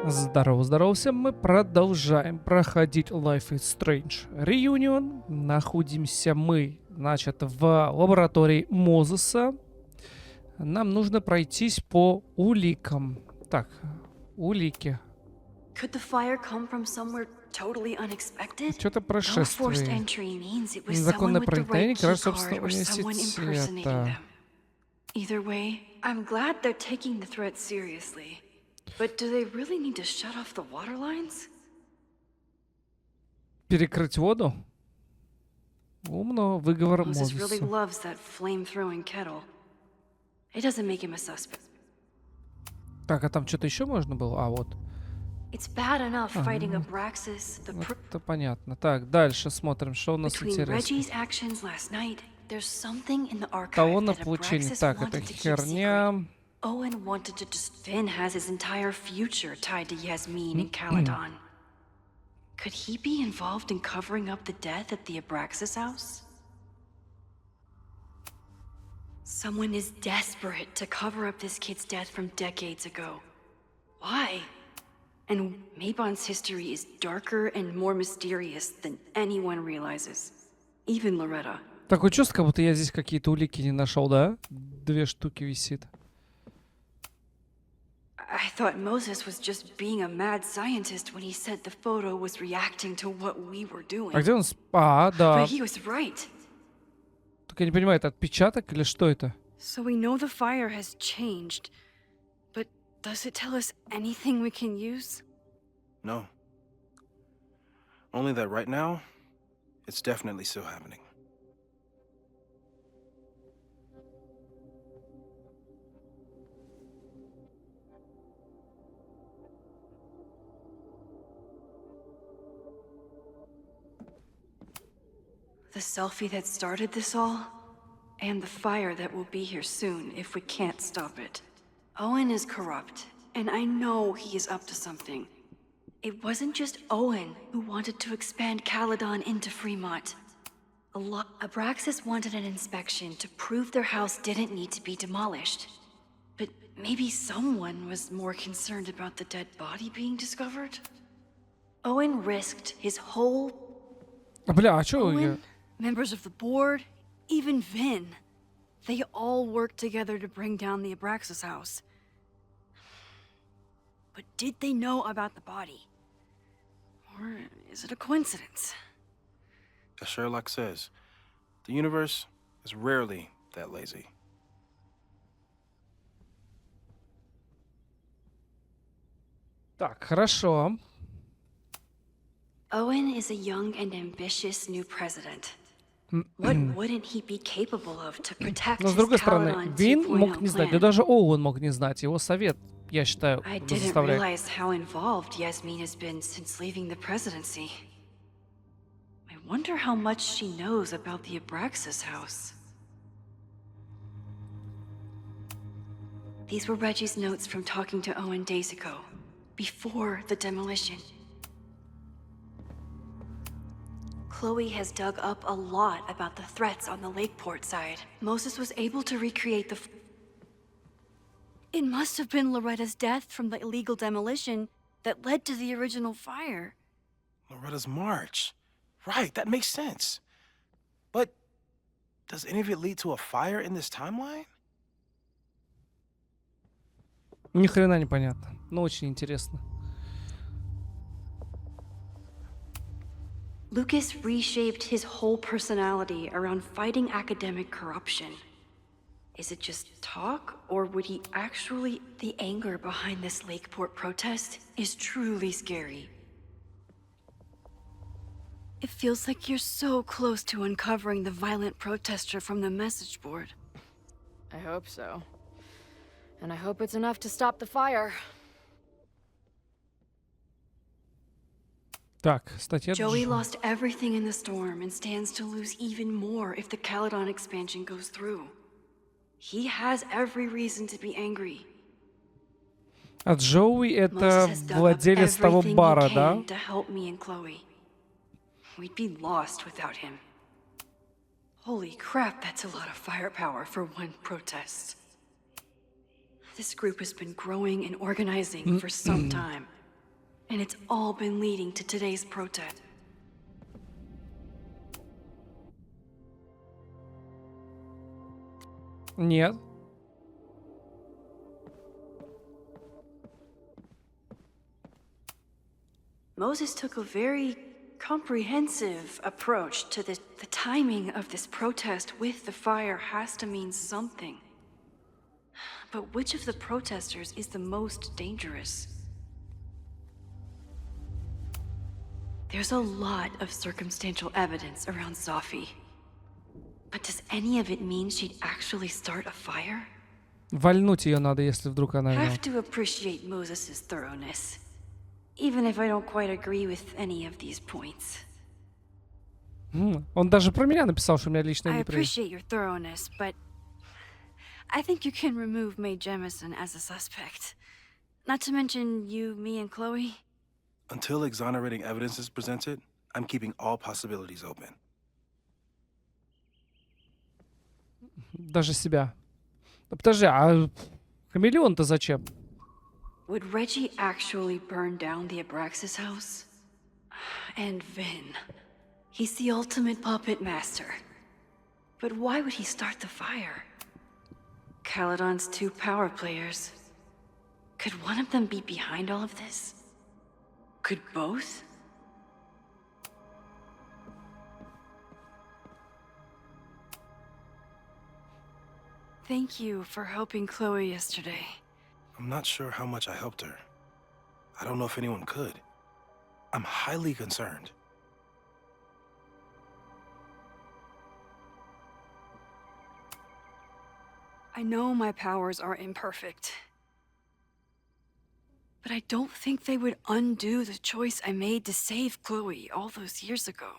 Здорово, здорово всем, мы продолжаем проходить Life is Strange Reunion. Находимся мы, значит, в лаборатории Мозеса. Нам нужно пройтись по уликам. Так, улики. Что-то происшествие. Незаконное проникновение к собственного университета. But do they really need to shut off the water lines? Перекрыть воду? Умно, выговор Moses Мозеса. really loves that flame-throwing kettle. It doesn't make him a suspect. Так, а там что-то еще можно было? А, вот. It's bad enough fighting Abraxas, the Это понятно. Так, дальше смотрим, что у нас Between интересно. Reggie's actions last night, there's something in the archive Талон на that получение. Abraxas Так, это wanted to keep херня. secret. Owen wanted to just... Finn has his entire future tied to Yasmin and Kaladan. Could he be involved in covering up the death at the Abraxas house? Someone is desperate to cover up this kid's death from decades ago. Why? And Mabon's history is darker and more mysterious than anyone realizes. Even Loretta. Такое чувство, как будто я здесь какие-то улики не нашел, да? 2 штуки висит. I thought Moses was just being a mad scientist when he said the photo was reacting to what we were doing. А где он? А, да. But he was right. Только я не понимаю, это отпечаток или что это? So we know the fire has changed, but does it tell us anything we can use? No. Only that right now, it's definitely still happening. The selfie that started this all, and the fire that will be here soon if we can't stop it. Owen is corrupt, and I know he is up to something. It wasn't just Owen who wanted to expand Caledon into Fremont. Abraxas wanted an inspection to prove their house didn't need to be demolished. But maybe someone was more concerned about the dead body being discovered? Owen risked his whole... Бля, а чё я... Members of the board, even Vin. They all worked together to bring down the Abraxas house. But did they know about the body? Or is it a coincidence? As Sherlock says, the universe is rarely that lazy. Так, хорошо. Owen is a young and ambitious new president. What wouldn't he be capable of to protect Но с his другой стороны, Caledon Вин мог 2.0 не знать, да plan? даже Оуэн мог не знать. Его совет, я считаю, I didn't заставляет. realize how involved Yasmin has been since leaving the presidency. I wonder how much she knows about the Abraxas house. These were Reggie's notes from talking to Owen days ago, before the demolition. Chloe has dug up a lot about the threats on the Lakeport side. Moses was able to recreate the... It must have been Loretta's death from the illegal demolition that led to the original fire. Loretta's march. Right, that makes sense. But does any of it lead to a fire in this timeline? Ни хрена не понятно, но очень интересно. Lucas reshaped his whole personality around fighting academic corruption. Is it just talk, or would he actually... The anger behind this Lakeport protest is truly scary. It feels like you're so close to uncovering the violent protester from the message board. I hope so. And I hope it's enough to stop the fire. Так, статья... Joey lost everything in the storm and stands to lose even more if the Caledon expansion goes through. He has every reason to be angry. А Джоуи это Moses has dug up владелец того everything бара, he да? can to help me and Chloe. We'd be lost without him. Holy crap, that's a lot of firepower for one protest. This group has been growing and organizing for some time. And it's all been leading to today's protest. Нет. Moses took a very comprehensive approach to the timing of this protest with the fire has to mean something. But which of the protesters is the most dangerous? There's a lot of circumstantial evidence around Sophie. But does any of it mean she'd actually start a fire? Вальнуть ее надо, если вдруг она I have виновата. to appreciate Moses' thoroughness, even if I don't quite agree with any of these points. Он даже про меня написал, что у меня личная I неприязнь. appreciate your thoroughness, but I think you can remove Mae Jemison as a suspect. Not to mention you, me, and Chloe. Until exonerating evidence is presented, I'm keeping all possibilities open. Даже себя. Да подожди, а хамелеон-то зачем? Would Reggie actually burn down the Abraxas house? And Vin. He's the ultimate puppet master. But why would he start the fire? Caledon's two power players. Could one of them be behind all of this? Could both? Thank you for helping Chloe yesterday. I'm not sure how much I helped her. I don't know if anyone could. I'm highly concerned. I know my powers are imperfect. But I don't think they would undo the choice I made to save Chloe all those years ago.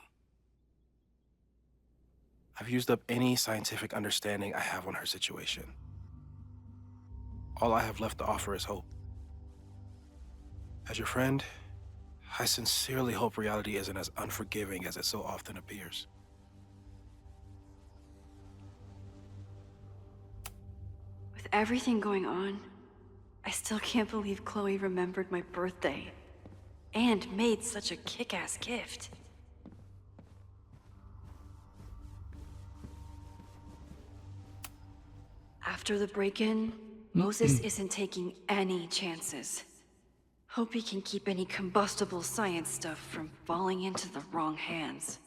I've used up any scientific understanding I have on her situation. All I have left to offer is hope. As your friend, I sincerely hope reality isn't as unforgiving as it so often appears. With everything going on, I still can't believe Chloe remembered my birthday and made such a kick-ass gift. After the break-in, Moses isn't taking any chances. Hope he can keep any combustible science stuff from falling into the wrong hands.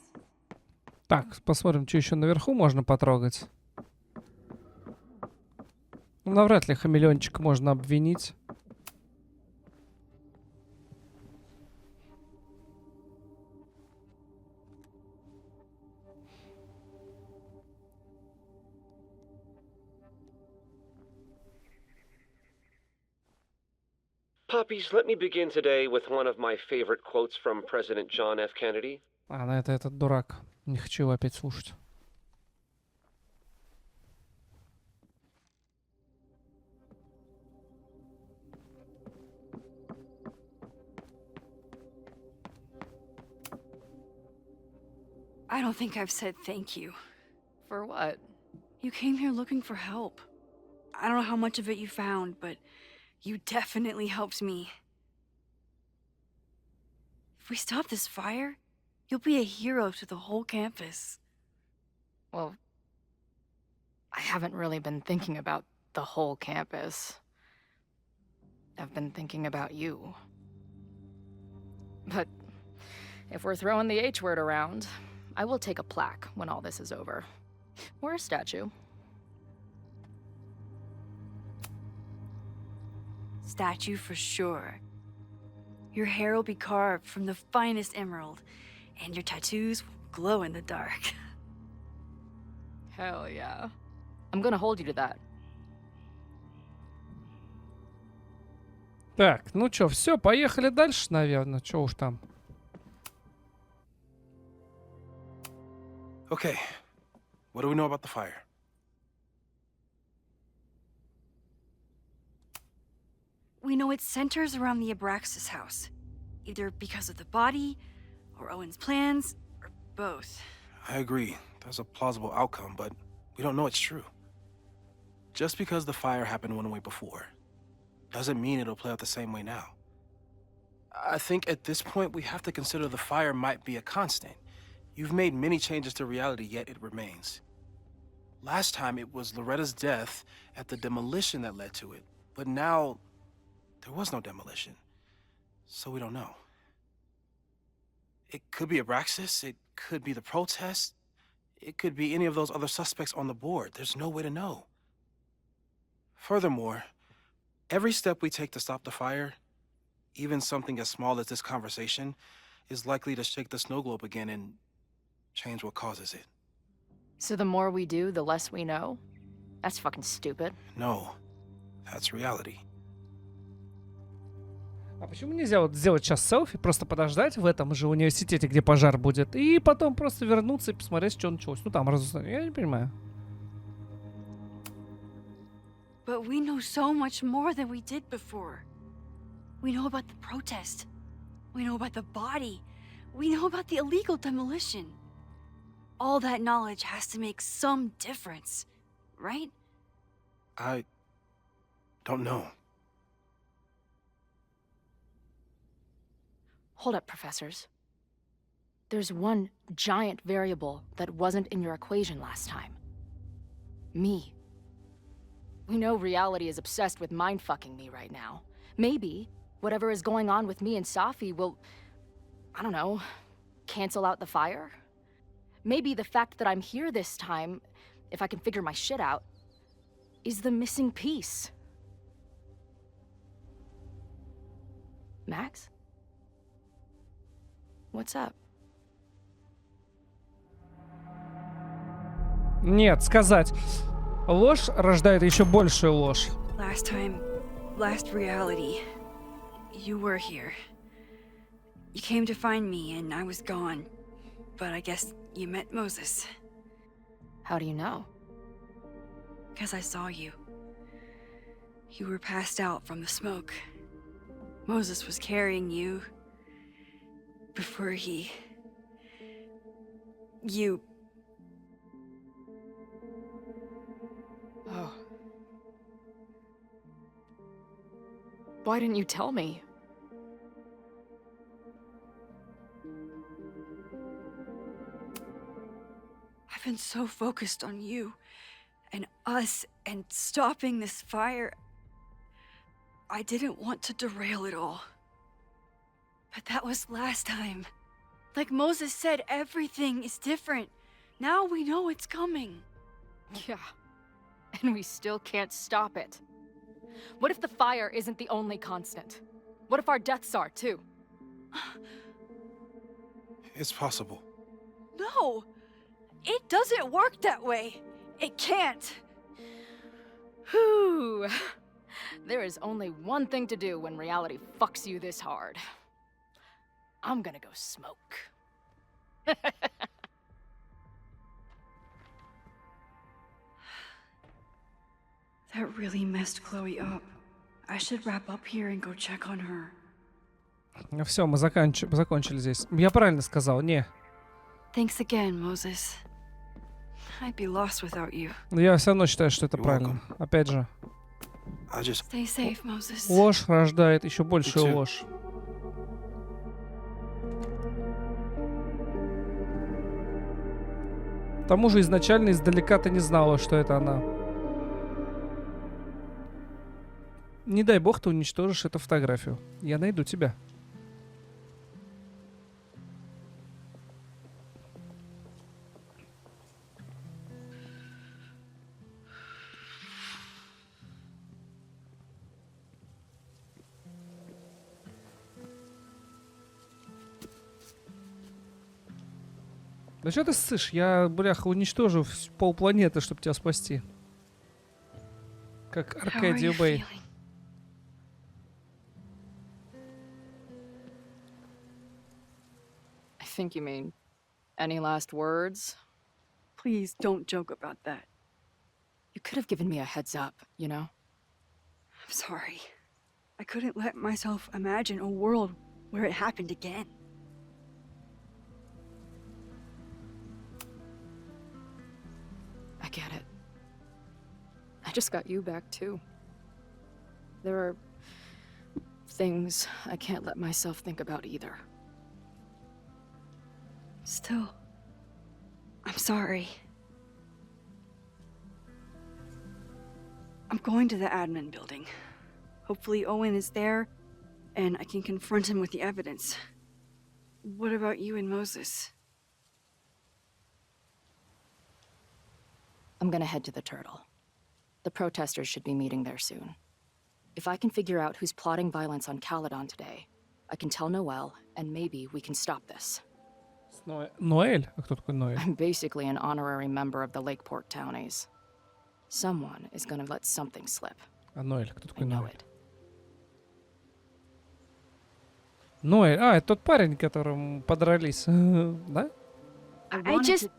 Так, посмотрим, что еще наверху можно потрогать. Ну, навряд ли хамелеончика можно обвинить. Puppies, let me begin today with one of my favorite quotes from President John F. Kennedy. А, ну это этот дурак. Не хочу его опять слушать. I don't think I've said thank you. For what? You came here looking for help. I don't know how much of it you found, but you definitely helped me. If we stop this fire, you'll be a hero to the whole campus. Well, I haven't really been thinking about the whole campus. I've been thinking about you. But if we're throwing the H word around, I will take a plaque when all this is over. Or a statue. Statue for sure. Your hair will be carved from the finest emerald, and your tattoos will glow in the dark. Hell yeah. I'm gonna hold you to that. Так, ну чё, все, поехали дальше, наверное. Чё уж там. Okay, what do we know about the fire? We know it centers around the Abraxas house, either because of the body, or Owen's plans, or both. I agree. That's a plausible outcome, but we don't know it's true. Just because the fire happened one way before, doesn't mean it'll play out the same way now. I think at this point we have to consider the fire might be a constant. You've made many changes to reality, yet it remains. Last time it was Loretta's death at the demolition that led to it, but now there was no demolition, so we don't know. It could be Abraxas, it could be the protest, it could be any of those other suspects on the board. There's no way to know. Furthermore, every step we take to stop the fire, even something as small as this conversation, is likely to shake the snow globe again and change what causes it. So the more we do, the less we know? That's fucking stupid. No, that's reality. А почему нельзя вот сделать сейчас селфи, просто подождать в этом же университете, где пожар будет, и потом просто вернуться и посмотреть, что началось? Ну там, я не понимаю. But we know so much more than we did before. We know about the protest. We know about the body. We know about the illegal demolition. All that knowledge has to make some difference, right? I don't know. Hold up, professors. There's one giant variable that wasn't in your equation last time. Me. We know reality is obsessed with mind-fucking me right now. Maybe whatever is going on with me and Safi will, I don't know, cancel out the fire? Maybe the fact that I'm here this time, if I can figure my shit out, is the missing piece. Max? What's up? Нет, сказать. Ложь рождает еще большую ложь. Last time, last reality, you were here. You came to find me and I was gone. But I guess you met Moses. How do you know? 'Cause I saw you. You were passed out from the smoke. Moses was carrying you before you... Oh. Why didn't you tell me? I've been so focused on you and us and stopping this fire. I didn't want to derail it all. But that was last time. Like Moses said, everything is different. Now we know it's coming. Yeah. And we still can't stop it. What if the fire isn't the only constant? What if our deaths are, too? It's possible. No! It doesn't work that way. It can't. Whew. There is only one thing to do when reality fucks you this hard. I'm gonna go smoke. That really messed Chloe up. I should wrap up here and go check on her. Все, мы закончили здесь. Я правильно сказал, не. Thanks again, Moses. I'd be lost without you. Но я все равно считаю, что это You're правильно. Опять же, I just... Stay safe, Moses. ложь рождает еще You большую too. ложь. К тому же изначально издалека ты не знала, что это она. Не дай бог ты уничтожишь эту фотографию. Я найду тебя. Да что ты ссышь? Я, бляха, уничтожу полпланеты, чтобы тебя спасти. Как How are Аркадию you Бэй. feeling? I think you mean any last words? Please don't joke about that. You could have given me a heads up, you know? I'm sorry. I couldn't let myself imagine a world where it happened again. I get it. I just got you back too. There are things I can't let myself think about either. Still, I'm sorry. I'm going to the admin building. Hopefully Owen is there, and I can confront him with the evidence. What about you and Moses? I'm gonna head to the Turtle. The protesters should be meeting there soon. If I can figure out who's plotting violence on Caledon today, I can tell Noel, and maybe we can stop this. Ноэль? А кто такой Ноэль? I'm basically an honorary member of the Lakeport Townies. Someone is gonna let something slip. А Ноэль? Кто I такой know Ноэль? it. Ноэль. А, это тот парень, которым подрались. Да? I just...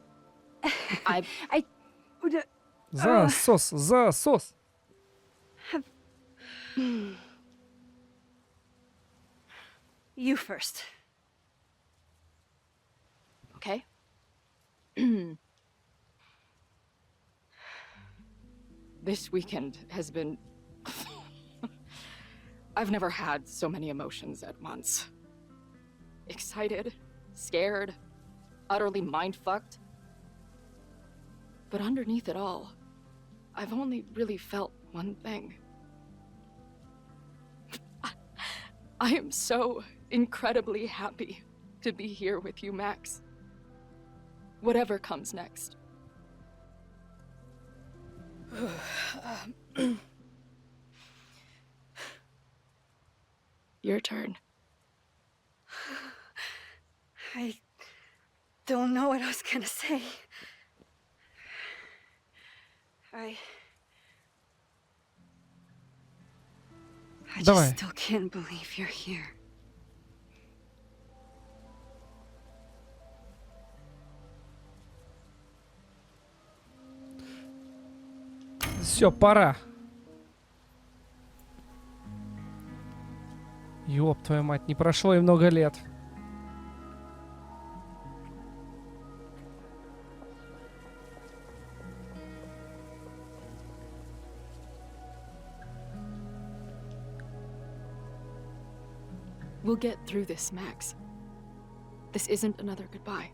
I Засос, засос. You first. Okay. This weekend has been... I've never had so many emotions at once. Excited, scared, utterly mind-fucked. But underneath it all, I've only really felt one thing. I am so incredibly happy to be here with you, Max. Whatever comes next. Your turn. I don't know what I was gonna say. I Давай. just still can't believe you're here. Все, пора. Ёб твою мать, не прошло и много лет. We'll get through this, Max. This isn't another goodbye.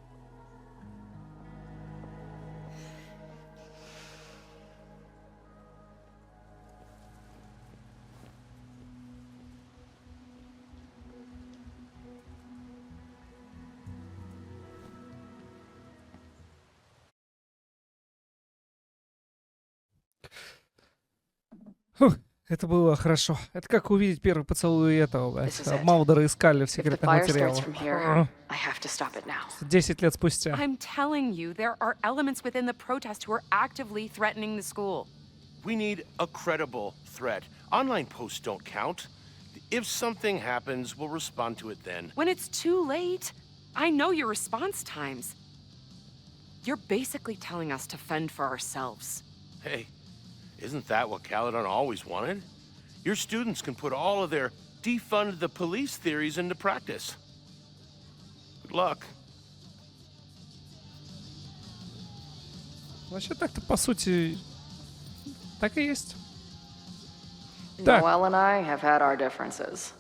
Фух, это было хорошо. Это как увидеть первый поцелуй этого, This is блядь, it. Малдера искали в If the секретных fire материалах. starts from here, I have to stop it now. 10 лет спустя. I'm telling you, there are elements within the protest who are actively threatening the school. We need a credible threat. Online posts don't count. If something happens, we'll respond to it then. When it's too late, I know your response times. You're basically telling us to fend for ourselves. Hey, isn't that what Caledon always wanted? Your students can put all of their defund the police theories into practice. Good luck. Вообще так-то, по сути, так и есть. Так. Noelle and I have had our differences,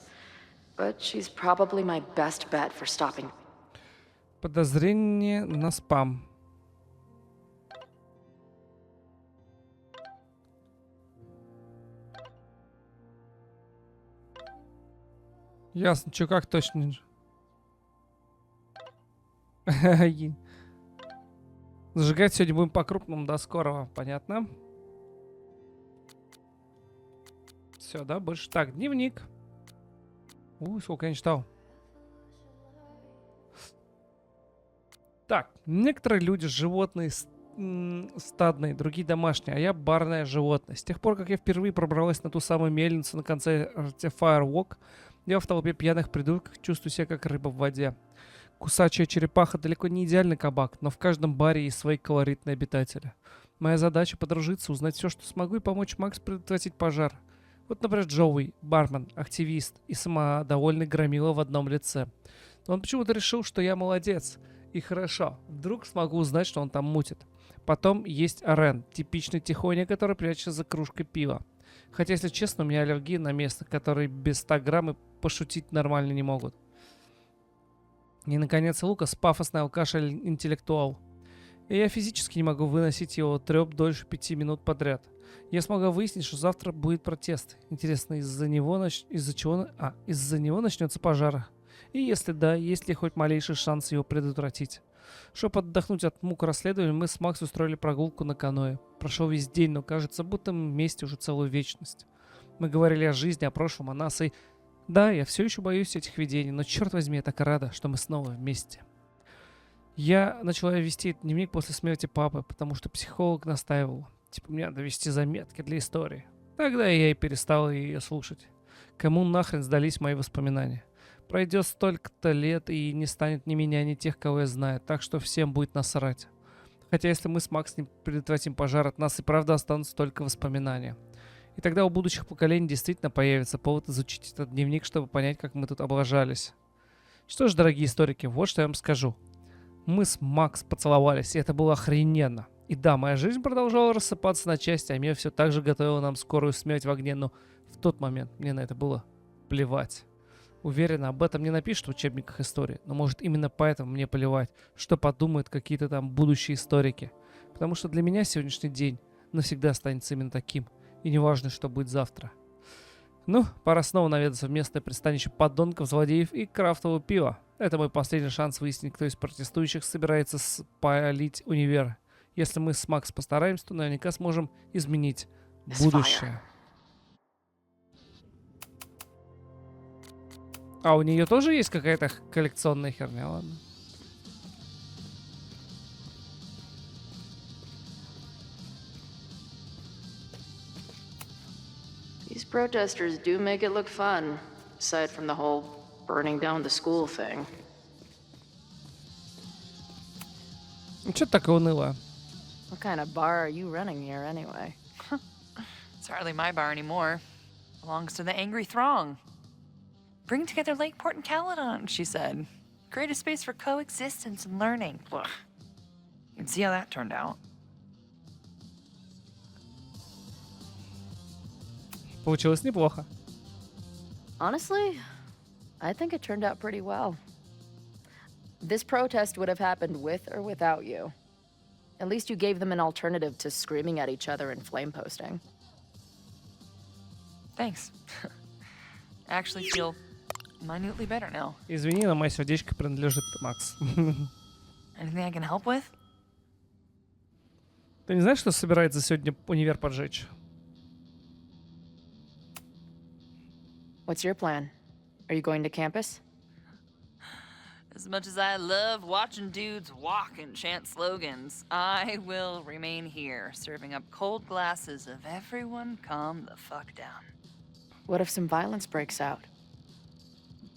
but she's probably my best bet for stopping. Подозрение на спам. Ясно, чё как точно. Зажигать сегодня будем по-крупному, до скорого, понятно? Все, да, больше так, дневник. Сколько я не читал. Так, некоторые люди животные стадные, другие домашние, а я барное животное. С тех пор, как я впервые пробралась на ту самую мельницу на конце Firewalk, я в толпе пьяных придурков чувствую себя как рыба в воде. Кусачая черепаха далеко не идеальный кабак, но в каждом баре есть свои колоритные обитатели. Моя задача подружиться, узнать все, что смогу, и помочь Макс предотвратить пожар. Вот, например, Джоуи, бармен, активист и самодовольный громила в одном лице. Но он почему-то решил, что я молодец. И хорошо, вдруг смогу узнать, что он там мутит. Потом есть Арен, типичный тихоня, который прячется за кружкой пива. Хотя, если честно, у меня аллергия на место, которые без 100 грамм и пошутить нормально не могут. И, наконец, Лукас — пафосный алкаш-интеллектуал. И я физически не могу выносить его трёп дольше 5 минут подряд. Я смогла выяснить, что завтра будет протест. Интересно, из-за него начнется пожар. И если да, есть ли хоть малейший шанс его предотвратить? Чтобы отдохнуть от мук расследования, мы с Макс устроили прогулку на каноэ. Прошел весь день, но кажется, будто мы вместе уже целую вечность. Мы говорили о жизни, о прошлом, о нас, и... Да, я все еще боюсь этих видений, но черт возьми, я так рада, что мы снова вместе. Я начала вести этот дневник после смерти папы, потому что психолог настаивал. Типа, мне надо вести заметки для истории. Тогда я и перестала ее слушать. Кому нахрен сдались мои воспоминания? Пройдет столько-то лет, и не станет ни меня, ни тех, кого я знаю, так что всем будет насрать. Хотя если мы с Макс не предотвратим пожар, от нас и правда останутся только воспоминания. И тогда у будущих поколений действительно появится повод изучить этот дневник, чтобы понять, как мы тут облажались. Что ж, дорогие историки, вот что я вам скажу. Мы с Макс поцеловались, и это было охрененно. И да, моя жизнь продолжала рассыпаться на части, а мир все так же готовил нам скорую смерть в огне, но в тот момент мне на это было плевать. Уверена, об этом не напишут в учебниках истории, но может именно поэтому мне плевать, что подумают какие-то там будущие историки. Потому что для меня сегодняшний день навсегда останется именно таким, и не важно, что будет завтра. Ну, пора снова наведаться в местное пристанище подонков, злодеев и крафтового пива. Это мой последний шанс выяснить, кто из протестующих собирается спалить универ. Если мы с Макс постараемся, то наверняка сможем изменить будущее. А у нее тоже есть какая-то коллекционная херня, ладно? These protesters do make it look fun, aside from the whole burning down the school thing. Ну, что так уныло? What kind of bar are you running here, anyway? It's hardly my bar anymore. Belongs to the angry throng. Bring together Lakeport and Caledon, she said. Create a space for coexistence and learning. Ugh. You can see how that turned out. Получилось неплохо. Honestly, I think it turned out pretty well. This protest would have happened with or without you. At least you gave them an alternative to screaming at each other and flame posting. Thanks. I actually feel minutely better now. Извини, но мое сердечко принадлежит Макс. Anything I can help with? Ты не знаешь, что собирается сегодня универ поджечь? What's your plan? Are you going to campus? As much as I love watching dudes walk and chant slogans, I will remain here, serving up cold glasses of everyone calm the fuck down. What if some violence breaks out?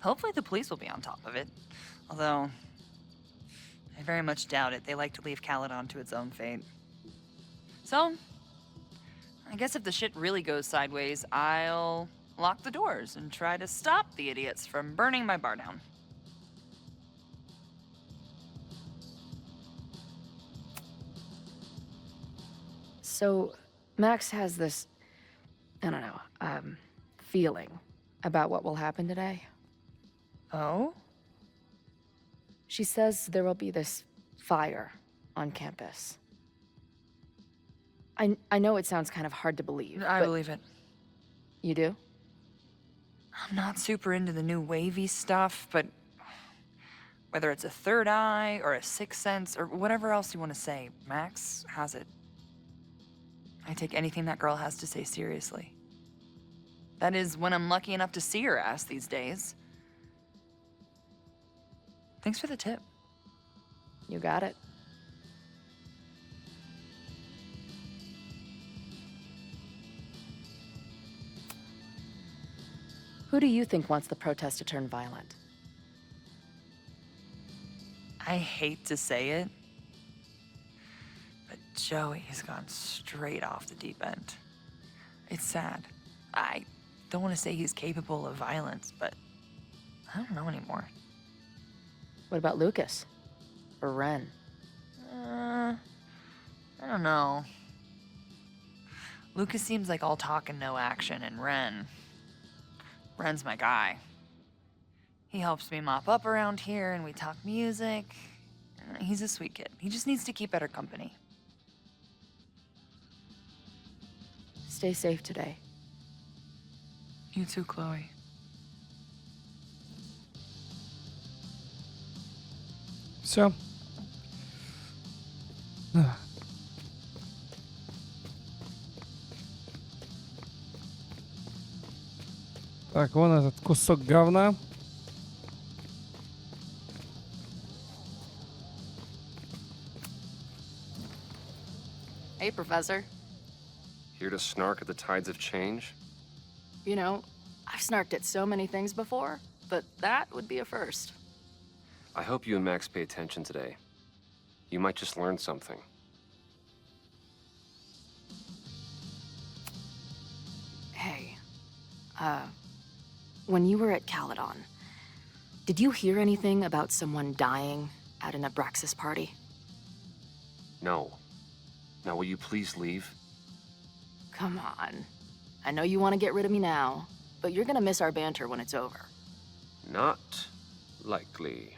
Hopefully the police will be on top of it. Although, I very much doubt it. They like to leave Caledon to its own fate. So, I guess if the shit really goes sideways, I'll lock the doors and try to stop the idiots from burning my bar down. So, Max has this, I don't know, feeling about what will happen today. Oh? She says there will be this fire on campus. I know it sounds kind of hard to believe. I but believe it. You do? I'm not super into the new wavy stuff, but whether it's a third eye or a sixth sense or whatever else you want to say, Max has it. I take anything that girl has to say seriously. That is, when I'm lucky enough to see her ass these days. Thanks for the tip. You got it. Who do you think wants the protest to turn violent? I hate to say it, but Joey has gone straight off the deep end. It's sad. I don't want to say he's capable of violence, but I don't know anymore. What about Lucas? Or Ren? I don't know. Lucas seems like all talk and no action, and Ren's my guy. He helps me mop up around here, and we talk music. He's a sweet kid. He just needs to keep better company. Stay safe today. You too, Chloe. Все. Так, вон этот кусок говна. Hey, Professor. Here to snark at the tides of change? You know, I've snarked at so many things before, but that would be a first. I hope you and Max pay attention today. You might just learn something. Hey, when you were at Caledon, did you hear anything about someone dying at an Abraxas party? No. Now will you please leave? Come on. I know you want to get rid of me now, but you're gonna miss our banter when it's over. Not likely.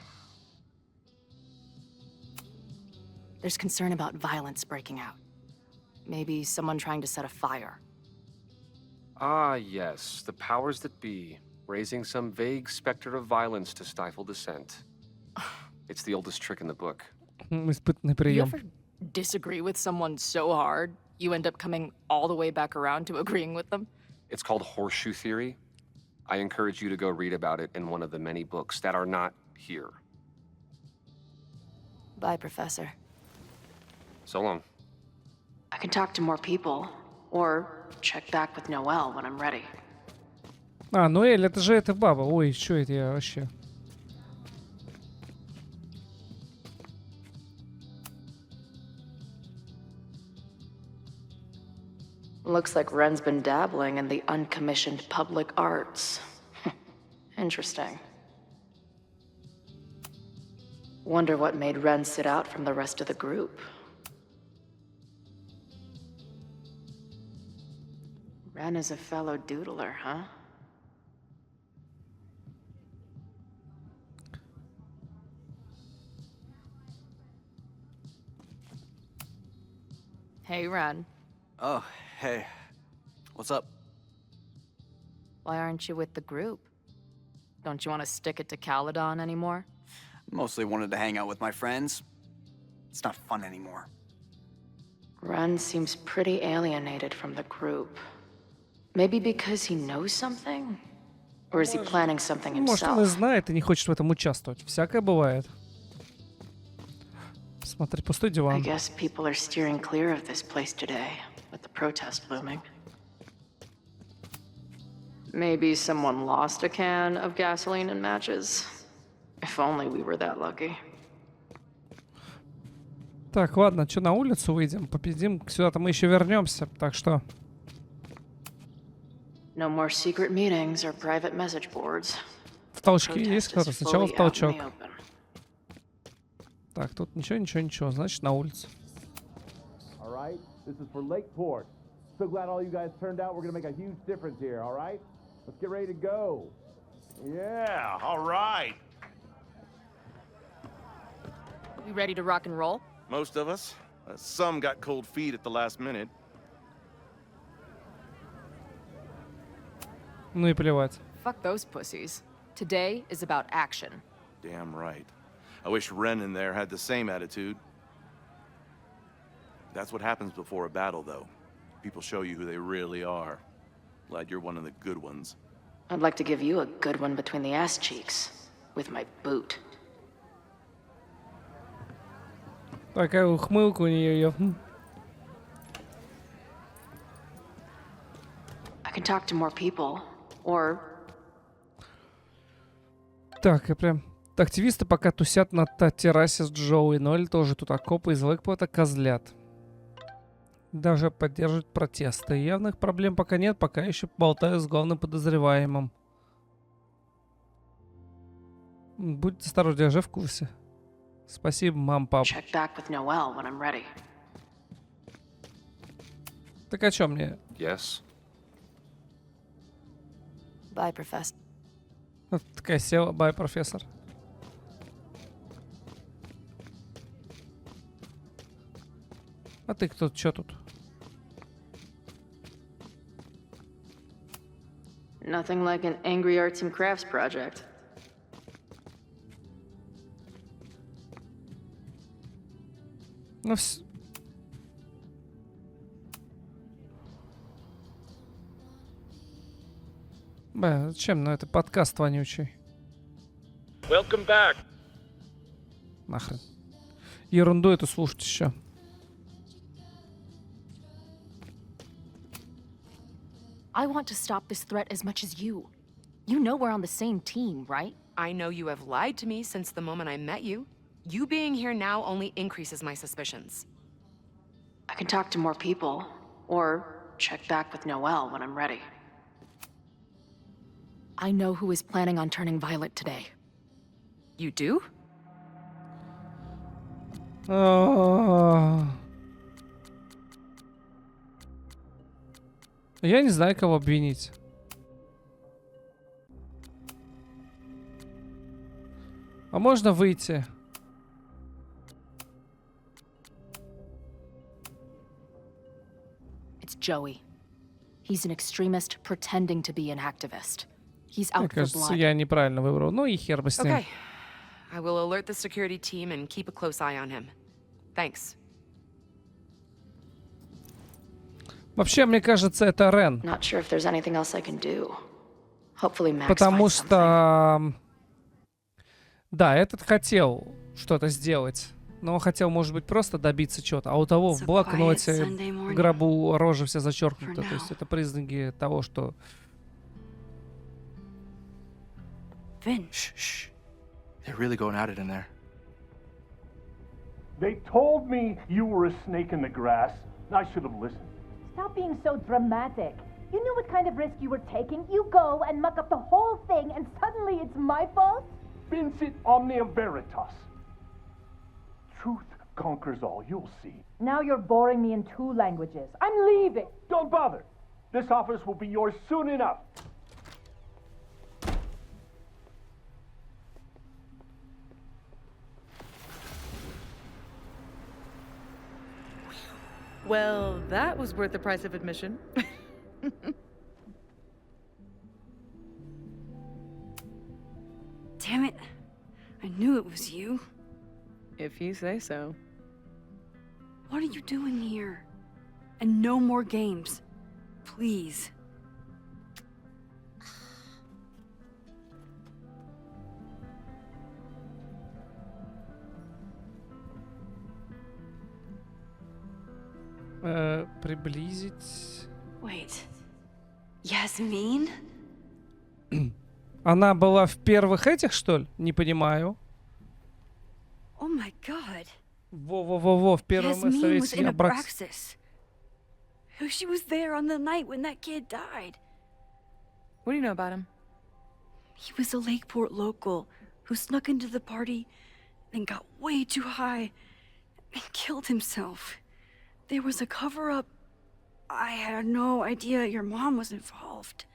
There's concern about violence breaking out. Maybe someone trying to set a fire. Ah, yes, the powers that be, raising some vague specter of violence to stifle dissent. It's the oldest trick in the book. Испытанный You прием. ever disagree with someone so hard, you end up coming all the way back around to agreeing with them? It's called horseshoe theory. I encourage you to go read about it in one of the many books that are not here. Bye, Professor. So long. I can talk to more people, or check back with Noelle when I'm ready. А, Ноэль, это же эта баба. Ой, что это я вообще? Looks like Ren's been dabbling in the uncommissioned public arts. Interesting. Wonder what made Ren sit out from the rest of the group. Ren is a fellow doodler, huh? Hey, Ren. Oh, hey. What's up? Why aren't you with the group? Don't you want to stick it to Caledon anymore? Mostly wanted to hang out with my friends. It's not fun anymore. Ren seems pretty alienated from the group. Maybe because he knows something? Or is he planning something Может, он и himself? знает и не хочет в этом участвовать. Всякое бывает. Смотри, пустой I диван. guess people are steering clear of this place today, with the protest looming. Maybe someone lost a can of gasoline and matches. If only we were that lucky. Так, ладно, что, на улицу выйдем, попиздим. Сюда-то мы еще вернемся, так что... No more secret meetings or private message boards. В толчке Protest есть кто-то? is Сначала fully в out in толчок. the open. Так, тут ничего, значит на улице. All right, this is for Lakeport. So glad all you guys turned out. We're gonna make a huge difference here, all right? Let's get ready to go. Yeah, all right. We ready to rock and roll? Most of us. Some got cold feet at the last minute. Ну и плевать. Fuck those pussies. Today is about action. Damn right. I wish Ren in there had the same attitude. That's what happens before a battle, though. People show you who they really are. Glad you're one of the good ones. I'd like to give you a good one between the ass cheeks, with my boot. Такая ухмылка у нее. I can talk to more people, or Так, и прям... Активисты пока тусят на террасе с Джоуи, Ноэль тоже тут, а копы из Лэкпорта козлят. Даже поддерживают протесты. Явных проблем пока нет, пока еще болтаю с главным подозреваемым. Будьте осторожны, я же в курсе. Спасибо, мам, пап. check back with Noelle when I'm ready. Так а чё мне? Yes? Bye, Professor. Вот такая села, бай, профессор. А ты кто? Чё тут? Nothing like an angry arts and crafts project. Ну, Бля, зачем? Ну, это подкаст вонючий. Welcome back. Нахрен. Ерунду эту слушать еще. I want to stop this threat as much as you. You know we're on the same team, right? I know you have lied to me since the moment I met you. You being here now only increases my suspicions. I can talk to more people, or check back with Noelle when I'm ready. I know who is planning on turning violent today. You do? Я не знаю, кого обвинить. А можно выйти? It's Joey. He's an extremist pretending to be an activist. He's Мне out for кажется, blood. я неправильно выбрал. Ну и хер бы с ним. Okay. I will alert the security team and keep a close eye on him. Thanks. Вообще, мне кажется, это Рен. Not sure if there's anything else I can do. Hopefully Max Потому finds something. что... Да, этот хотел что-то сделать. Но он хотел, может быть, просто добиться чего-то. А у того в блокноте, в гробу рожа вся зачеркнута. То есть это признаки того, что... Vin. Shh. They're really going at it in there. They told me you were a snake in the grass. I should have listened. Stop being so dramatic. You knew what kind of risk you were taking. You go and muck up the whole thing, and suddenly it's my fault? Vincit omnia veritas. Truth conquers all, you'll see. Now you're boring me in 2 languages. I'm leaving. Don't bother. This office will be yours soon enough. Well, that was worth the price of admission. Damn it. I knew it was you. If you say so. What are you doing here? And no more games. Please. Приблизить... Wait. Yasmin? Она была в первых этих, что ли? Не понимаю. Oh my god. Во-во-во-во, в первом Yasmin was in Абракс. Abraxas. She was there on the night when that kid died. What do you know about him? He was a Lakeport local who snuck into the party, then got way too high and killed himself. There was a cover-up. I had no idea your mom was involved.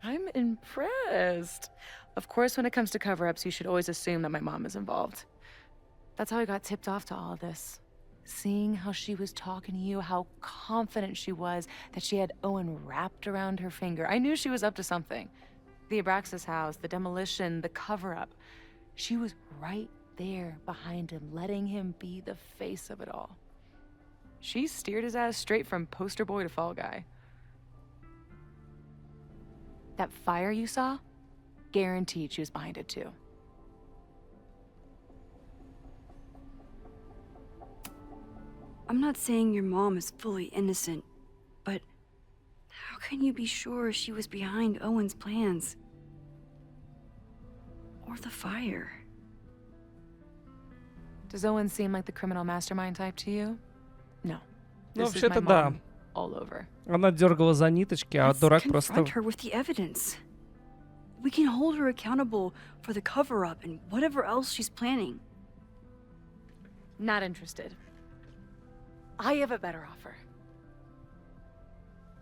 I'm impressed. Of course, when it comes to cover-ups, you should always assume that my mom is involved. That's how I got tipped off to all this. Seeing how she was talking to you, how confident she was that she had Owen wrapped around her finger. I knew she was up to something. The Abraxas house, the demolition, the cover-up. She was right there behind him, letting him be the face of it all. She steered his ass straight from poster boy to fall guy. That fire you saw? Guaranteed she was behind it too. I'm not saying your mom is fully innocent, but how can you be sure she was behind Owen's plans? Or the fire? Does Owen seem like the criminal mastermind type to you? No. Ну, This is my вообще-то да. mom all over. Она дергала за ниточки, а Let's дурак confront просто... her with the evidence. We can hold her accountable for the cover-up and whatever else she's planning. Not interested. I have a better offer.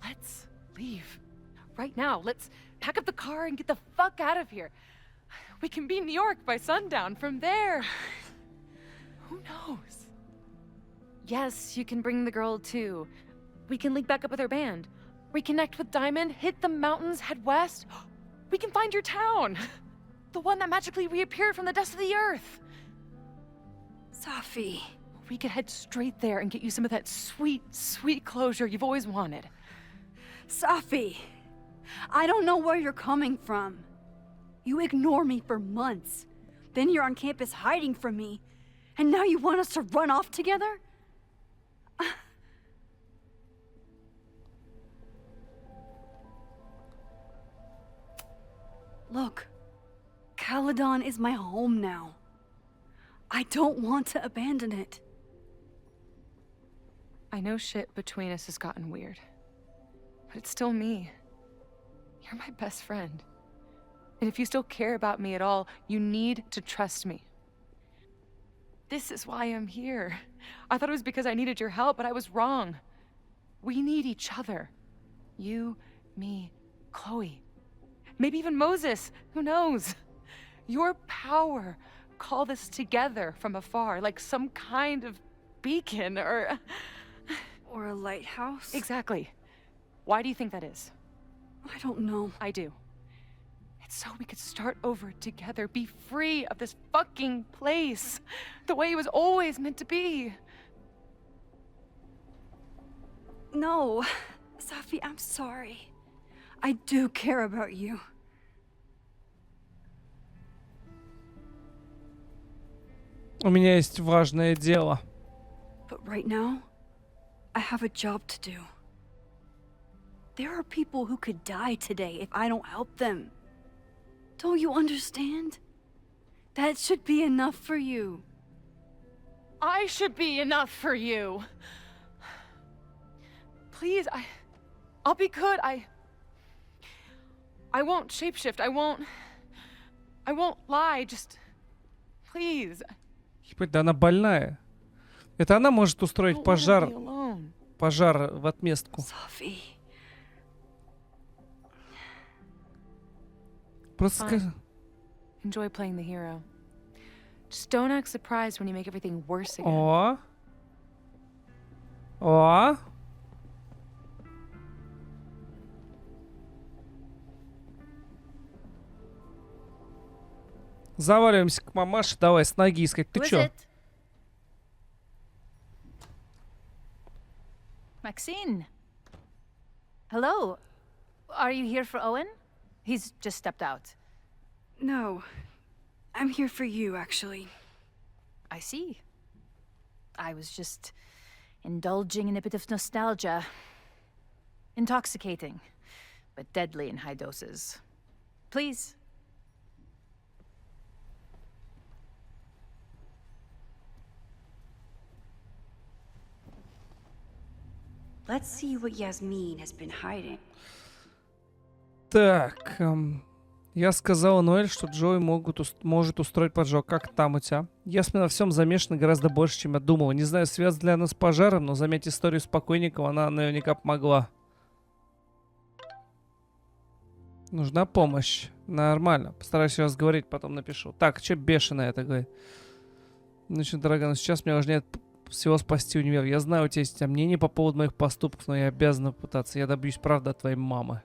Let's leave. Right now. Let's pack up the car and get the fuck out of here. We can be in New York by sundown. From there, who knows? Yes, you can bring the girl too. We can link back up with her band. Reconnect with Diamond, hit the mountains, head west. We can find your town. The one that magically reappeared from the dust of the earth. Safi. We could head straight there and get you some of that sweet, sweet closure you've always wanted. Safi, I don't know where you're coming from. You ignore me for months. Then you're on campus hiding from me. And now you want us to run off together? Look, Kaladan is my home now. I don't want to abandon it. I know shit between us has gotten weird. But it's still me. You're my best friend. And if you still care about me at all, you need to trust me. This is why I'm here. I thought it was because I needed your help, but I was wrong. We need each other. You, me, Chloe. Maybe even Moses. Who knows? Your power called us together from afar, like some kind of beacon or a lighthouse? Exactly. Why do you think that is? I don't know. I do. It's so we could start over together, be free of this fucking place, the way it was always meant to be. No, Safi, I'm sorry. I do care about you. У меня есть важное дело. But right now, I have a job to do. There are people who could die today if I don't help them. Don't you understand? That should be enough for you. I should be enough for you. Please, I'll be good. I won't shapeshift. I won't lie. Just please. Ебать, да она больная. Это она может устроить пожар в отместку. Safi. Просто скажи. Enjoy playing the hero. Just don't act surprised when you make everything worse again. О. О. Заваливаемся к мамаше. Давай с ноги искать. Ты чё? Maxine. Hello. Are you here for Owen? He's just stepped out. No. I'm here for you, actually. I see. I was just indulging in a bit of nostalgia. Intoxicating, but deadly in high doses. Please. Let's see what Yasmin has been hiding. Так, я сказала Ноэль, что Джой может устроить поджог. Как там у тебя? Ясмин во всем замешана гораздо больше, чем я думала. Не знаю, связана ли она с пожаром, но заметь историю с покойником, она наверняка помогла. Нужна помощь. Нормально. Постараюсь ее разговорить, потом напишу. Так, что бешеная это говорит? Ну что, дорогая, но сейчас мне важнее всего спасти универ. Я знаю, у тебя есть мнение по поводу моих поступков, но я обязана пытаться. Я добьюсь правды от твоей мамы.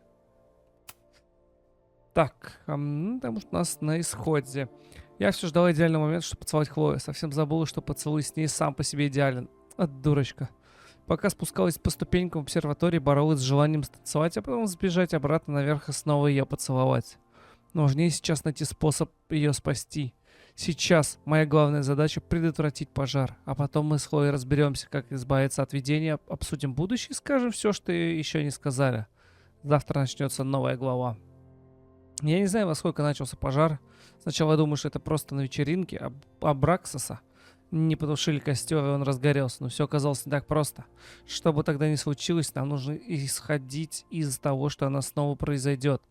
Так, потому что у нас на исходе. Я все ждала идеального момента, чтобы поцеловать Хлою. Совсем забыла, что поцелуй с ней сам по себе идеален. Дурочка. Пока спускалась по ступенькам в обсерватории, боролась с желанием станцевать, а потом сбежать обратно наверх и снова ее поцеловать. Но важнее сейчас найти способ ее спасти. Сейчас моя главная задача предотвратить пожар, а потом мы с Хлоей разберемся, как избавиться от видения, обсудим будущее и скажем все, что еще не сказали. Завтра начнется новая глава. Я не знаю, во сколько начался пожар. Сначала я думаю, что это просто на вечеринке Абраксаса не потушили костер, и он разгорелся. Но все оказалось не так просто. Что бы тогда ни случилось, нам нужно исходить из того, что она снова произойдет.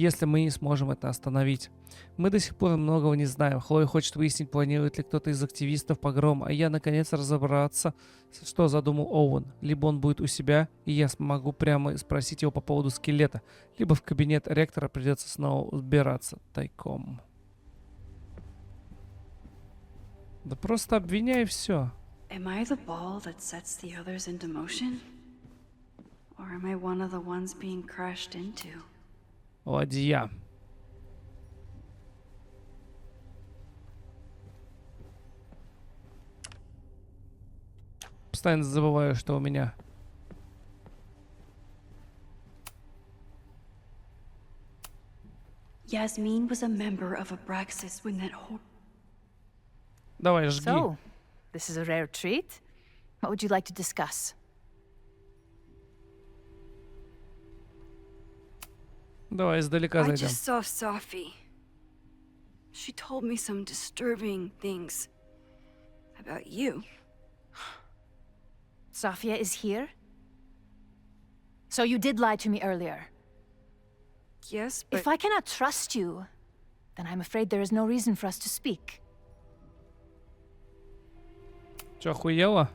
если мы не сможем это остановить. Мы до сих пор многого не знаем. Хлоя хочет выяснить, планирует ли кто-то из активистов погром, а я, наконец, разобраться, что задумал Оуэн. Либо он будет у себя, и я смогу прямо спросить его по поводу скелета, либо в кабинет ректора придется снова убираться тайком. Да просто обвиняй все. Am I the ball that sets the others into motion? Or am I one of the ones being crashed into? Ладья. Постоянно забываю, что у меня. Yasmin was a member of Abraxas when that whole... Давай, жги. So, this is a rare treat. What would you like to discuss? Давай издалека I зайдем. just saw Safi. She told me some disturbing things about you. Safia is here? So you did lie to me earlier. Yes, but... If I cannot trust you, then I'm afraid there is no reason for us to speak. Че, охуела?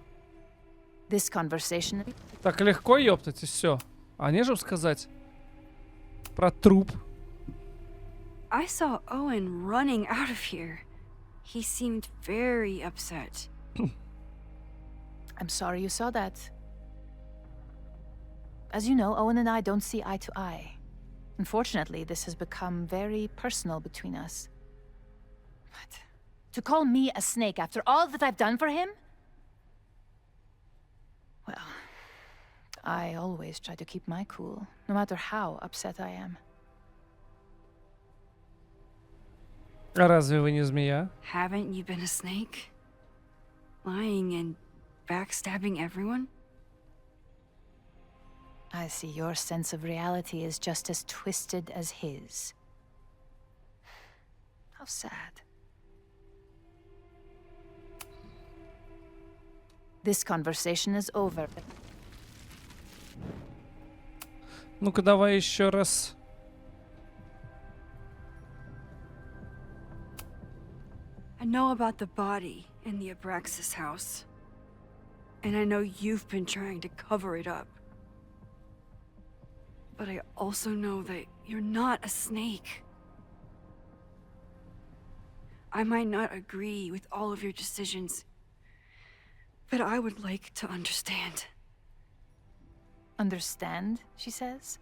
This conversation... Так легко, ёптать, и все. А не же сказать про труп. I saw Owen running out of here. He seemed very upset. I'm sorry you saw that. As you know, Owen and I don't see eye to eye. Unfortunately, this has become very personal between us. But to call me a snake after all that I've done for him? Well, I always try to keep my cool, no matter how upset I am. А разве вы не змея? Haven't you been a snake? Lying and backstabbing everyone? I see your sense of reality is just as twisted as his. How sad. This conversation is over. Ну-ка, давай еще раз. I know about the body in the Abraxas house. And I know you've been trying to cover it up. But I also know that you're not a snake. I might not agree with all of your decisions, but I would like to understand. Understand, she says?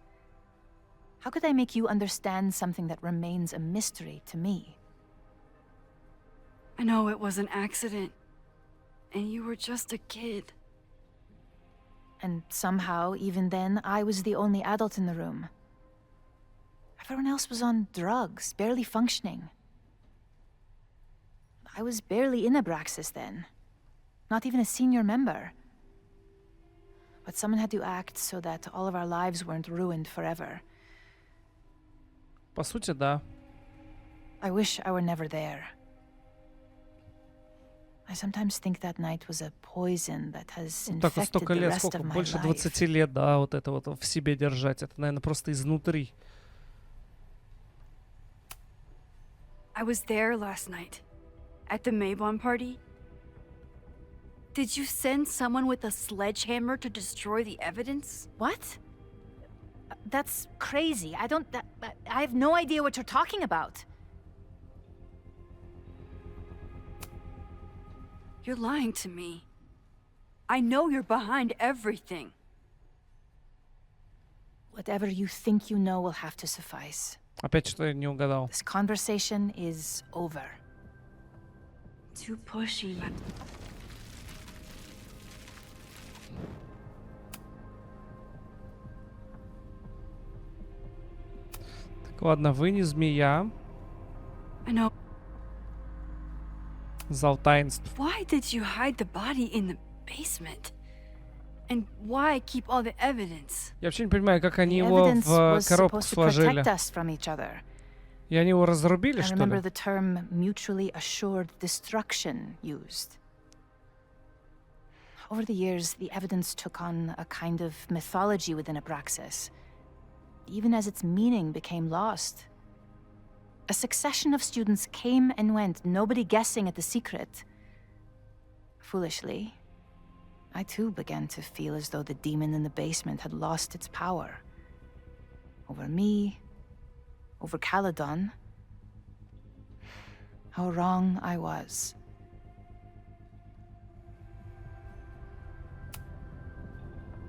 How could I make you understand something that remains a mystery to me? I know it was an accident, and you were just a kid. And somehow, even then, I was the only adult in the room. Everyone else was on drugs, barely functioning. I was barely in Abraxas then. Not even a senior member. But someone had to act so that all of our lives weren't ruined forever. По сути, да. I wish I were never there. I sometimes think that night was a poison that has Так вот infected столько the лет, rest сколько? of my Больше life. 20 лет, да, вот это вот в себе держать. Это, наверное, просто изнутри. I was there last night, at the Maybon party. Did you send someone with a sledgehammer to destroy the evidence? What? That's crazy. I have no idea what you're talking about. You're lying to me. I know you're behind everything. Whatever you think you know will have to suffice. Опять что-то не угадал. This conversation is over. Too pushy, but... Так, ладно, вы не змея. I know. Зал таинств. Why did you hide the body in the basement? And why keep all the evidence? Я вообще не понимаю, как они The его evidence в was коробку supposed to сложили. protect us from each other. И они его разрубили, I что remember ли? the term mutually assured destruction used. Over the years, the evidence took on a kind of mythology within Abraxas. even as its meaning became lost. A succession of students came and went, nobody guessing at the secret. Foolishly, I too began to feel as though the demon in the basement had lost its power. Over me, over Caledon. How wrong I was.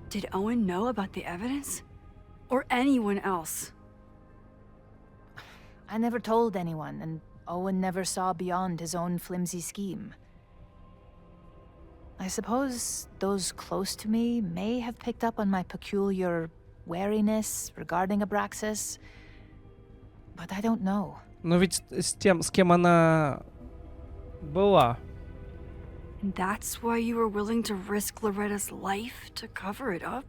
Did Owen know about the evidence? Or anyone else? I never told anyone, and Owen never saw beyond his own flimsy scheme. I suppose those close to me may have picked up on my peculiar wariness regarding Abraxas, but I don't know. Но ведь с тем, с кем она была. And that's why you were willing to risk Loretta's life to cover it up?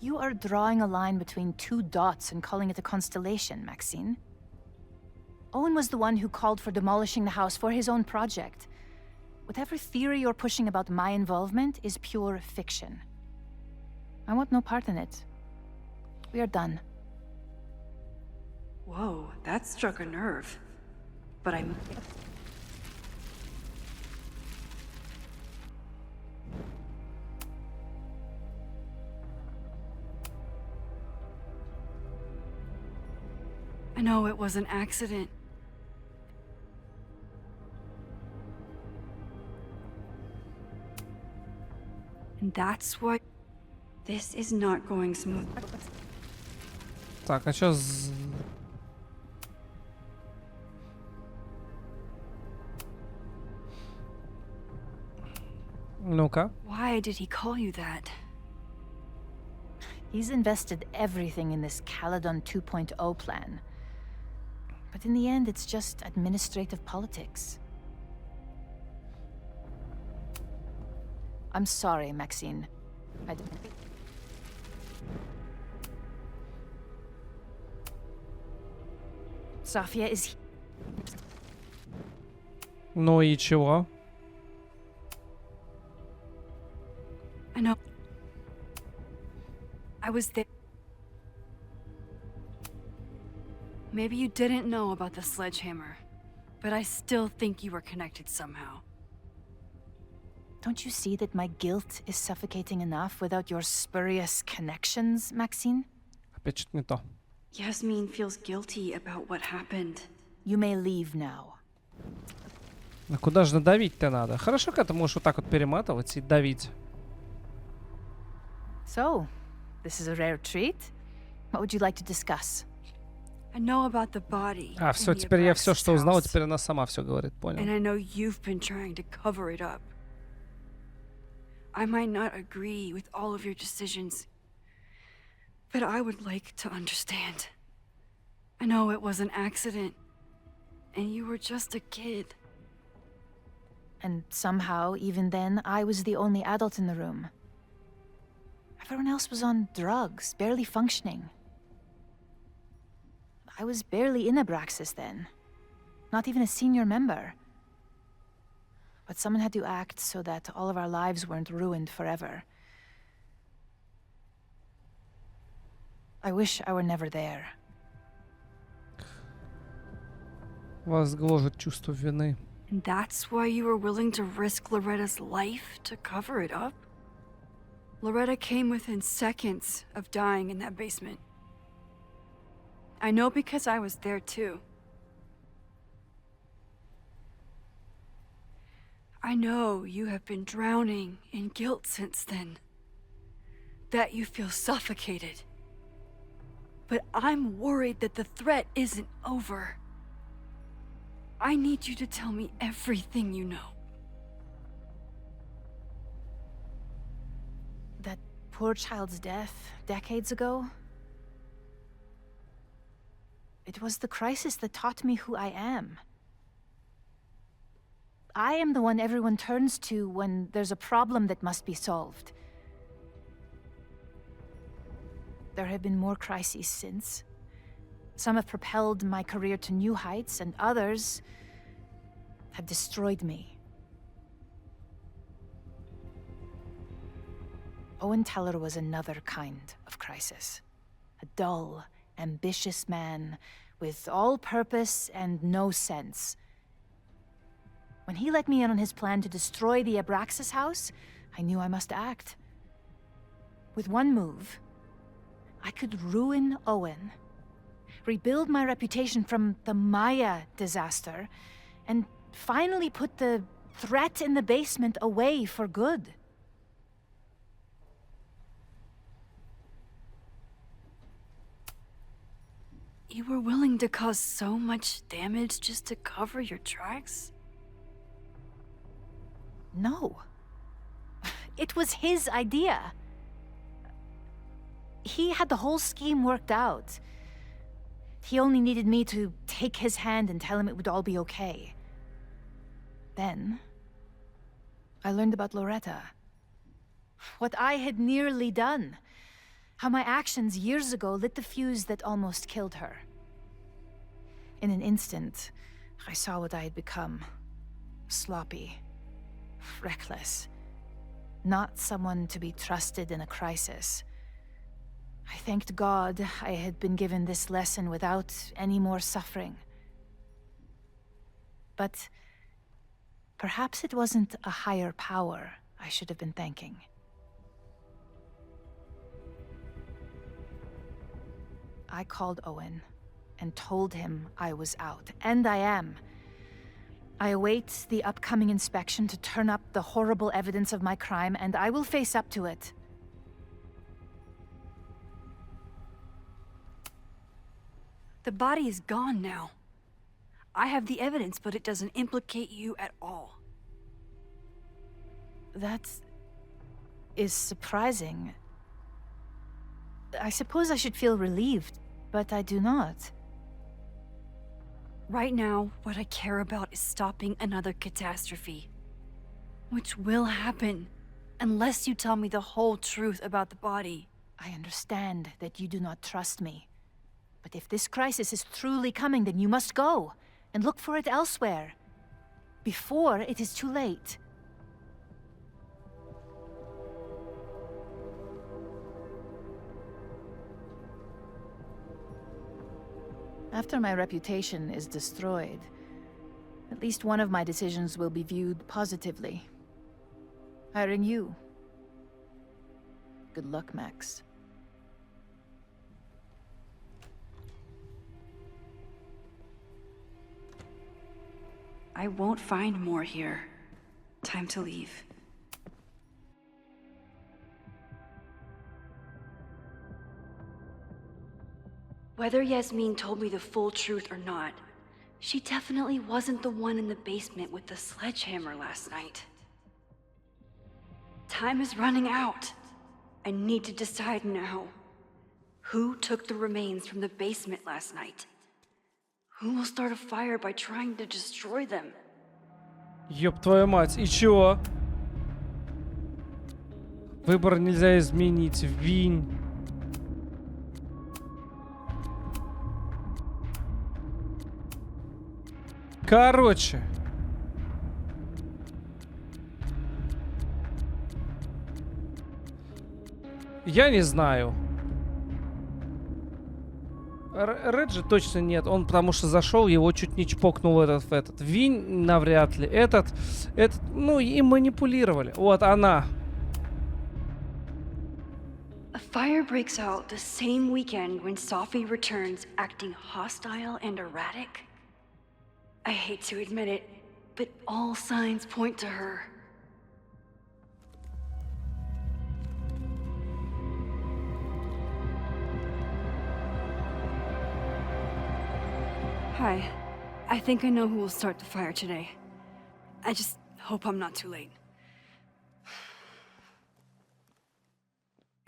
You are drawing a line between two dots and calling it a constellation, Maxine. Owen was the one who called for demolishing the house for his own project. Whatever theory you're pushing about my involvement is pure fiction. I want no part in it. We are done. Whoa, that struck a nerve. But I'm... I know it was an accident. And that's why... This is not going smooth. Так, а чё Ну-ка. Why did he call you that? He's invested everything in this Caledon 2.0 plan. But in the end, it's just administrative politics. I'm sorry, Maxine. I didn't... Sofia is... Ну и чего? I know. I was there. Maybe you didn't know about the sledgehammer, but I still think you were connected somehow. Don't you see that my guilt is suffocating enough without your spurious connections, Maxine? Опять что-то не то. Yasmin feels guilty about what happened. You may leave now. А куда же надавить-то надо? Хорошо, когда ты можешь вот так вот перематывать и давить. So, this is a rare treat. What would you like to discuss? I know about the body. А, все, теперь я все, что узнал, теперь она сама все говорит, And I понял. know you've been trying to cover it up. I might not agree with all of your decisions, but I would like to understand. I know it was an accident, and you were just a kid. And somehow, even then, I was the only adult in the room. Everyone else was on drugs, barely functioning. I was barely in Abraxas then. Not even a senior member. But someone had to act so that all of our lives weren't ruined forever. I wish I were never there. Вас гложет чувство вины. And that's why you were willing to risk Loretta's life to cover it up? Loretta came within seconds of dying in that basement. I know because I was there too. I know you have been drowning in guilt since then. That you feel suffocated. But I'm worried that the threat isn't over. I need you to tell me everything you know. That poor child's death decades ago? It was the crisis that taught me who I am. I am the one everyone turns to when there's a problem that must be solved. There have been more crises since. Some have propelled my career to new heights, and others have destroyed me. Owen Teller was another kind of crisis. A dull, ambitious man with all purpose and no sense. When he let me in on his plan to destroy the Abraxas house, I knew I must act. With one move, I could ruin Owen, rebuild my reputation from the Maya disaster, and finally put the threat in the basement away for good. You were willing to cause so much damage just to cover your tracks? No. It was his idea. He had the whole scheme worked out. He only needed me to take his hand and tell him it would all be okay. Then, I learned about Loretta. What I had nearly done. How my actions years ago lit the fuse that almost killed her. In an instant, I saw what I had become. Sloppy. Reckless. Not someone to be trusted in a crisis. I thanked God I had been given this lesson without any more suffering. But perhaps it wasn't a higher power I should have been thanking. I called Owen and told him I was out, and I am. I await the upcoming inspection to turn up the horrible evidence of my crime, and I will face up to it. The body is gone now. I have the evidence, but it doesn't implicate you at all. That is surprising. I suppose I should feel relieved, but I do not. Right now, what I care about is stopping another catastrophe. Which will happen, unless you tell me the whole truth about the body. I understand that you do not trust me. But if this crisis is truly coming, then you must go, and look for it elsewhere. Before it is too late. After my reputation is destroyed, at least one of my decisions will be viewed positively. Hiring you. Good luck, Max. I won't find more here. Time to leave. Whether Yasmin told me the full truth or not, she definitely wasn't the one in the basement with the sledgehammer last night. Time is running out. I need to decide now. Who took the remains from the basement last night? Who will start a fire by trying to destroy them? Ёб твою мать, и чё? Выбор нельзя изменить. Винь. Короче. Я не знаю. Реджи точно нет. Он потому что зашел, его чуть не чпокнул этот. Винь навряд ли. Этот, ну, им манипулировали. Вот она. A fire breaks out the same weekend when Sophie returns acting hostile and erratic. I hate to admit it, but all signs point to her. Hi. I think I know who will start the fire today. I just hope I'm not too late.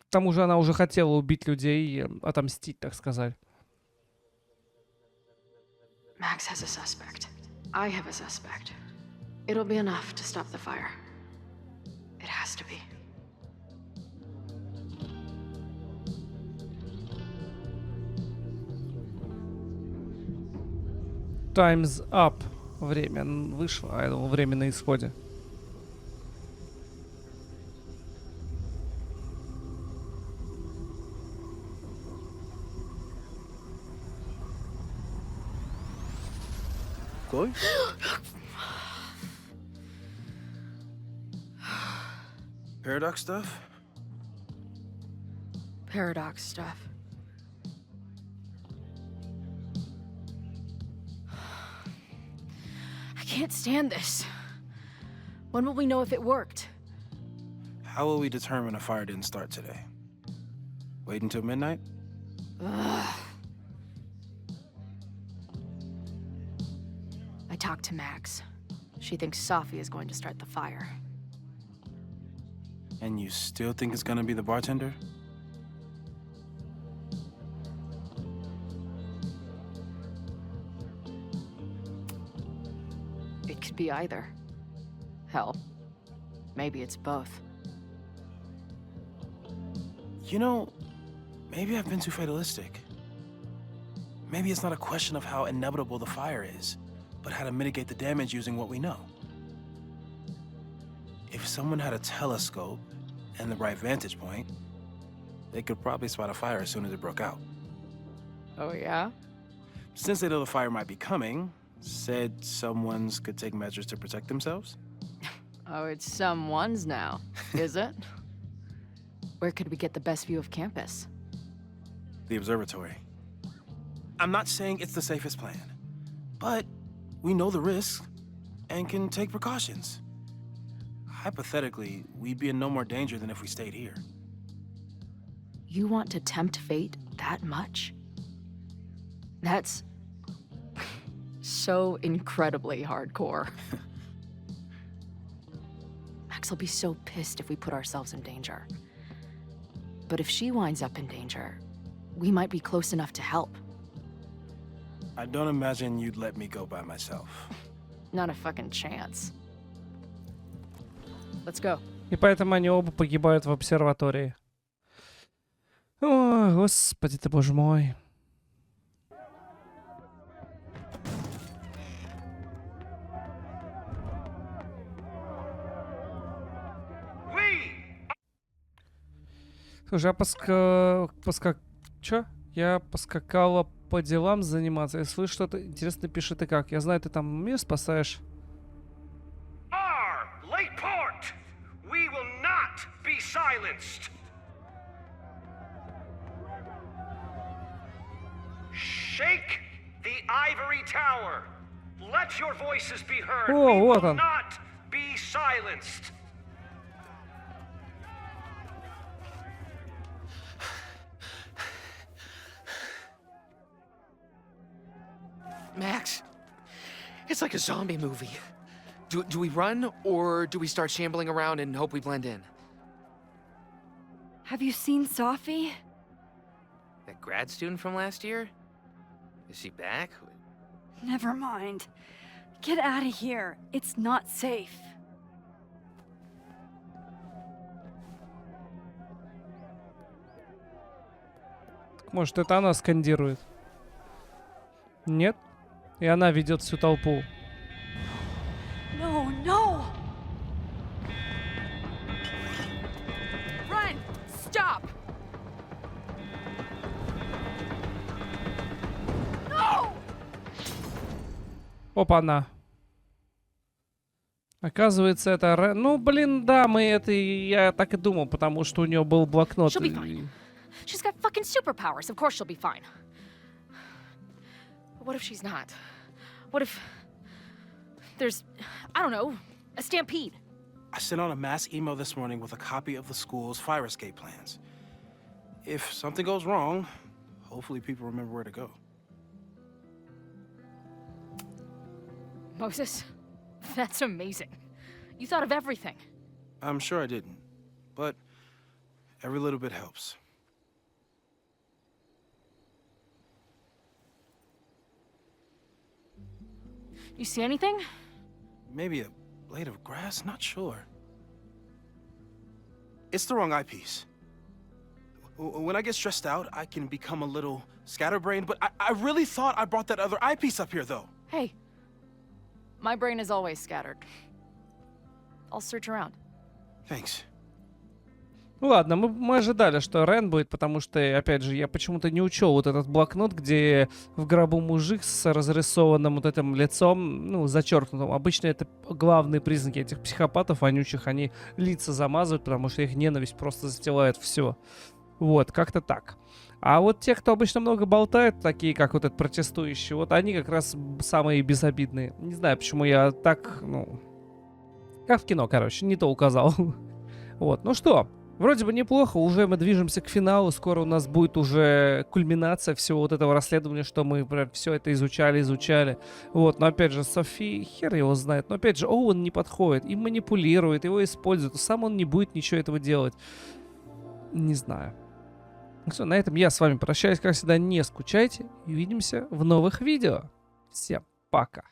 К тому же она уже хотела убить людей и отомстить, так сказать. Max has a suspect. I have a suspect. It'll be enough to stop the fire. It has to be. Time's up. Время вышло, а я думал, время на исходе. Chloe? Paradox stuff? Paradox stuff. I can't stand this. When will we know if it worked? How will we determine a fire didn't start today? Wait until midnight? Ugh. I talked to Max. She thinks Sophie is going to start the fire. And you still think it's gonna be the bartender? It could be either. Hell, maybe it's both. You know, maybe I've been too fatalistic. Maybe it's not a question of how inevitable the fire is, but how to mitigate the damage using what we know. If someone had a telescope and the right vantage point, they could probably spot a fire as soon as it broke out. Oh, yeah? Since they know the fire might be coming, said someone's could take measures to protect themselves? Oh, it's someone's now, is it? Where could we get the best view of campus? The observatory. I'm not saying it's the safest plan, but we know the risks and can take precautions. Hypothetically, we'd be in no more danger than if we stayed here. You want to tempt fate that much? That's so incredibly hardcore. Max will be so pissed if we put ourselves in danger. But if she winds up in danger, we might be close enough to help. I don't imagine you'd let me go by myself. Not a fucking chance. Let's go. И поэтому они оба погибают в обсерватории. О, господи ты, боже мой. Слушай, я поскакала по делам заниматься. Если слышишь что-то интересное, пиши ты как. Я знаю, ты там мир спасаешь. Late port! We will not be silenced! Shake the ivory tower! Let your voices be heard! О, We вот will он. not be silenced! Max, it's like a zombie movie. Do we run, or do we start shambling around and hope we blend in? Have you seen Sophie? That grad student from last year? Is she back? Never mind. Get out of here. It's not safe. Может, это она скандирует? Нет? И она ведет всю толпу. No, no! Run! Stop! No! Опа-на. Оказывается, это... Ну, блин, да, я так и думал, потому что у нее был блокнот. She'll be fine. She's got fucking superpowers. Of course she'll be fine. But what if she's not? What if there's, I don't know, a stampede? I sent out a mass email this morning with a copy of the school's fire escape plans. If something goes wrong, hopefully people remember where to go. Moses, that's amazing. You thought of everything. I'm sure I didn't, but every little bit helps. You see anything? Maybe a blade of grass, not sure. It's the wrong eyepiece. When I get stressed out, I can become a little scatterbrained, but I really thought I brought that other eyepiece up here, though. Hey, my brain is always scattered. I'll search around. Thanks. Ну ладно, мы ожидали, что Рен будет, потому что, опять же, я почему-то не учел вот этот блокнот, где в гробу мужик с разрисованным вот этим лицом, ну, зачеркнутым. Обычно это главные признаки этих психопатов вонючих, они лица замазывают, потому что их ненависть просто застилает все. Вот, как-то так. А вот те, кто обычно много болтает, такие как вот этот протестующий, вот они как раз самые безобидные. Не знаю, почему я так, ну, как в кино, короче, не то указал. Вот, ну что, вроде бы неплохо, уже мы движемся к финалу, скоро у нас будет уже кульминация всего вот этого расследования, что мы прям все это изучали. Вот, но опять же, Софи, хер его знает, но опять же, Оуэн не подходит, им манипулирует, его используют, сам он не будет ничего этого делать. Не знаю. Ну все, на этом я с вами прощаюсь, как всегда, не скучайте, и увидимся в новых видео. Всем пока.